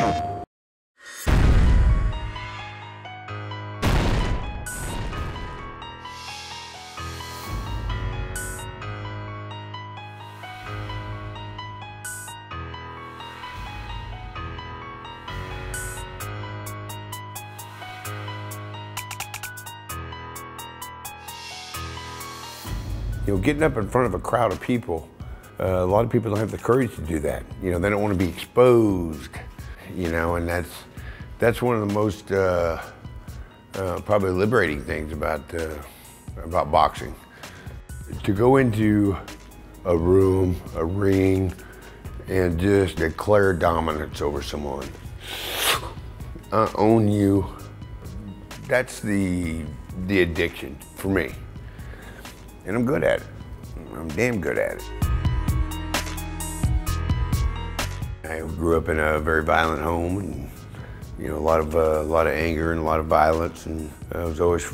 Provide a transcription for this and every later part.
You know, getting up in front of a crowd of people, a lot of people don't have the courage to do that. You know, they don't want to be exposed, you know, and that's one of the most probably liberating things about boxing. To go into a room, a ring, and just declare dominance over someone. Own you, that's the addiction for me. And I'm good at it. I'm damn good at it. I grew up in a very violent home, and you know, a lot of anger and a lot of violence, and I was always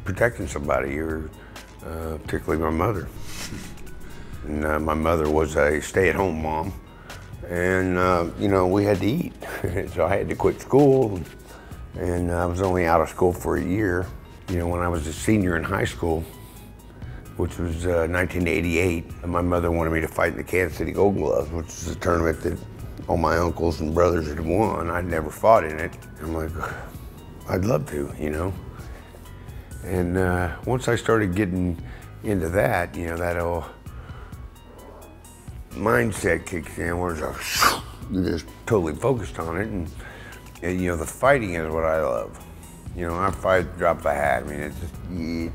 protecting somebody, or particularly my mother. And my mother was a stay-at-home mom, and you know, we had to eat, so I had to quit school, and I was only out of school for a year. You know, when I was a senior in high school, which was 1988. My mother wanted me to fight in the Kansas City Gold Gloves, which is a tournament that all my uncles and brothers had won. I'd never fought in it. I'm like, I'd love to, you know? And once I started getting into that, you know, that old mindset kicks in where you're just totally focused on it. And you know, the fighting is what I love. You know, I fight, drop the hat. I mean, it's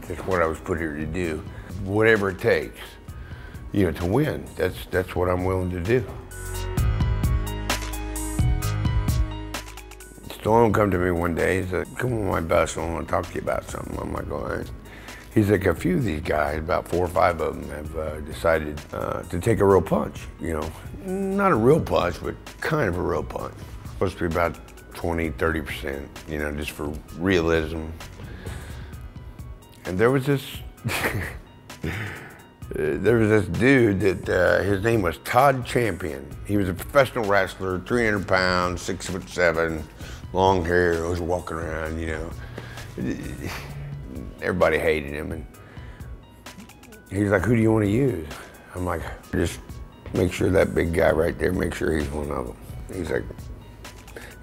just what I was put here to do. Whatever it takes, you know, to win. That's what I'm willing to do. Stallone come to me one day. He's like, "Come on my bus, I want to talk to you about something." I'm like, "All right." He's like, "A few of these guys, about 4 or 5 of them, have decided to take a real punch. You know, not a real punch, but kind of a real punch. Supposed to be about 20, 30%. You know, just for realism." And there was this. There was this dude that his name was Todd Champion. He was a professional wrestler, 300 pounds, 6'7", long hair, was walking around, you know. Everybody hated him, and he's like, "Who do you want to use?" I'm like, "Just make sure that big guy right there, make sure he's one of them." He's like,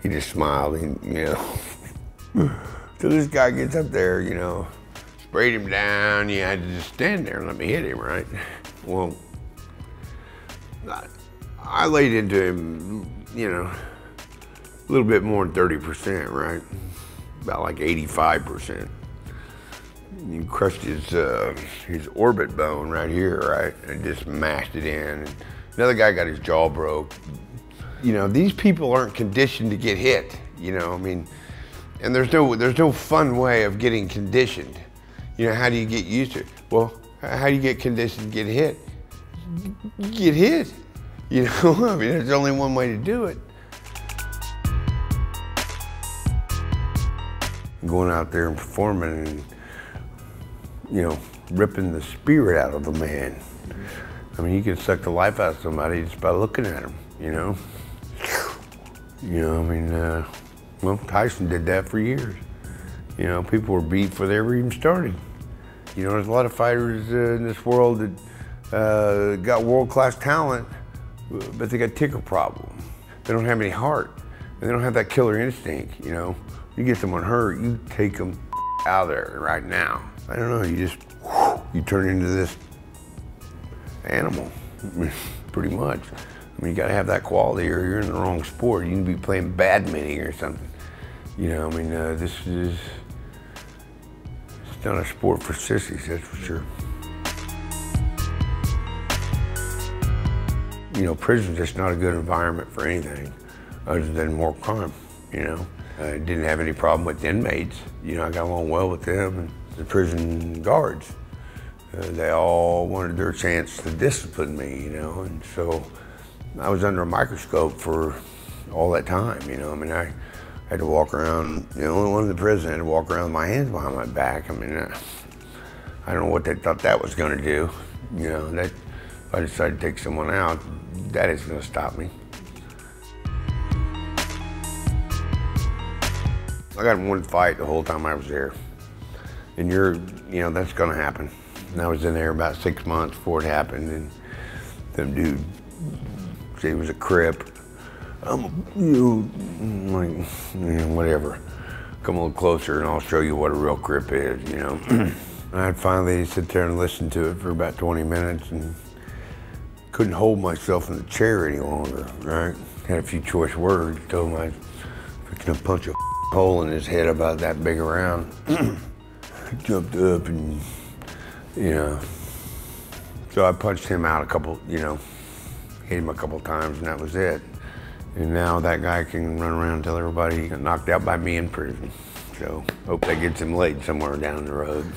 he just smiled, and, you know. So this guy gets up there, you know, sprayed him down. You had to just stand there and let me hit him, right? Well, I laid into him, you know, a little bit more than 30%, right? About like 85%. You crushed his orbit bone right here, right? And just mashed it in. And another guy got his jaw broke. You know, these people aren't conditioned to get hit, you know, I mean, and there's no fun way of getting conditioned. You know, how do you get used to it? Well, how do you get conditioned to get hit? You get hit, you know? I mean, there's only one way to do it. Going out there and performing and, you know, ripping the spirit out of a man. I mean, you can suck the life out of somebody just by looking at him, you know? You know, I mean, well, Tyson did that for years. You know, people were beat before they ever even started. You know, there's a lot of fighters in this world that got world-class talent, but they got ticker problem. They don't have any heart, and they don't have that killer instinct, you know. You get someone hurt, you take them out of there right now. I don't know, you turn into this animal, pretty much. I mean, you gotta have that quality or you're in the wrong sport. You can be playing badminton or something. You know, I mean, this is, it's not a sport for sissies, that's for sure. You know, prison's just not a good environment for anything other than more crime, you know. I didn't have any problem with the inmates. You know, I got along well with them and the prison guards. They all wanted their chance to discipline me, you know, and so I was under a microscope for all that time, you know. I mean, I had to walk around, the only one in the prison had to walk around with my hands behind my back. I mean, I don't know what they thought that was gonna do. You know, that if I decided to take someone out, that isn't gonna stop me. I got in one fight the whole time I was there. And that's gonna happen. And I was in there about 6 months before it happened, and them dude said he was a Crip. Whatever. Come a little closer and I'll show you what a real Crip is, And I'd finally sit there and listen to it for about 20 minutes and couldn't hold myself in the chair any longer, right? Had a few choice words, told him I was fixing to punch a hole in his head about that big around. I jumped up and, so I punched him out hit him a couple times and that was it. And now that guy can run around and tell everybody he got knocked out by me in prison. So hope that gets him laid somewhere down the road.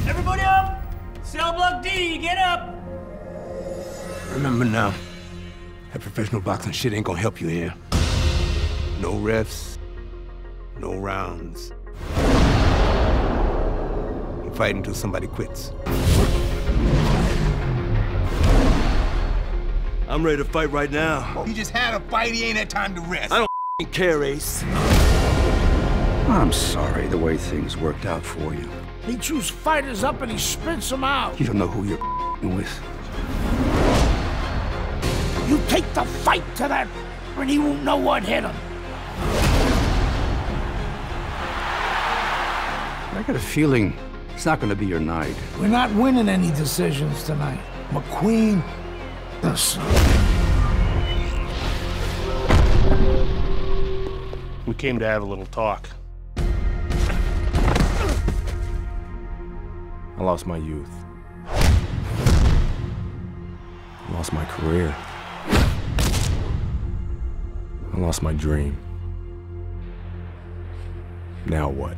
Everybody up! Cell block D, get up! Remember now, that professional boxing shit ain't gonna help you here. No refs, no rounds. You fight until somebody quits. I'm ready to fight right now. He just had a fight, he ain't had time to rest. I don't care, Ace. I'm sorry the way things worked out for you. He chews fighters up and he spits them out. You don't know who you're with. You take the fight to that, and he won't know what hit him. I got a feeling it's not going to be your night. We're not winning any decisions tonight. McQueen, this. We came to have a little talk. I lost my youth. I lost my career. I lost my dream. Now what?